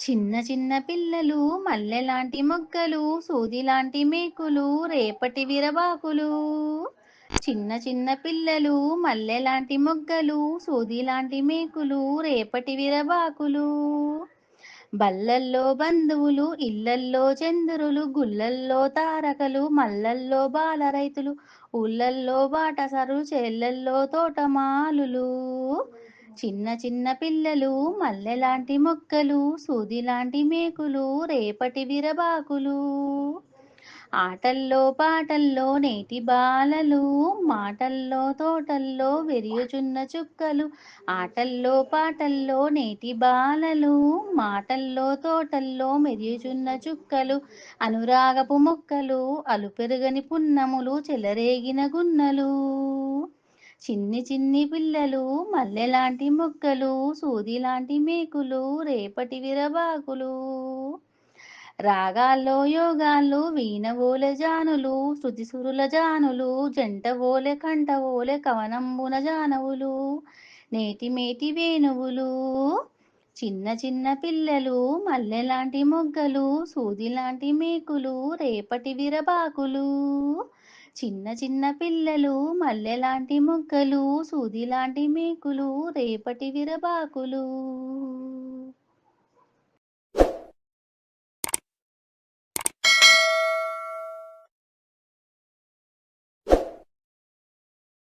చిన్న చిన్న పిల్లలు మల్లెలాంటి మొగ్గలు సూదిలాంటి మేకులు రేపటి విరబాకులు. చిన్న చిన్న పిల్లలు మల్లెలాంటి మొగ్గలు సూదిలాంటి మేకులు రేపటి విరబాకులు. బల్లల్లో బంధువులు ఇళ్ళల్లో చంద్రులు గుళ్ళల్లో తారకలు మల్లల్లో బాల రైతులు ఊళ్ళల్లో బాటసారులు చేళ్ళల్లో తోటమాలులు. చిన్న చిన్న పిల్లలు మల్లెలాంటి మొక్కలు సూదిలాంటి మేకులు రేపటి విరబాకులు. ఆటల్లో పాటల్లో నేటి బాలలు మాటల్లో తోటల్లో వెరియుచున్న చుక్కలు. ఆటల్లో పాటల్లో నేటి బాలలు మాటల్లో తోటల్లో మెరియుచున్న చుక్కలు. అనురాగపు మొక్కలు అలుపెరుగని పున్నములు చెలరేగిన గున్నలు. చిన్ని చిన్ని పిల్లలు మల్లెలాంటి మొక్కలు సూదిలాంటి మేకులు రేపటి విరబాకులు. రాగాల్లో యోగాల్లో వీణవోలె జానులు శృతిసురుల జానులు జంటవోలె కంఠవోలె కవనంబున జానవులు నేటి మేటి వేణువులు. చిన్న చిన్న పిల్లలు మల్లెలాంటి మొగ్గలు సూదిలాంటి మేకులు రేపటి విరబాకులు. చిన్న చిన్న పిల్లలు మల్లెలాంటి మొగ్గలు సూదిలాంటి మేకులు రేపటి విరబాకులు.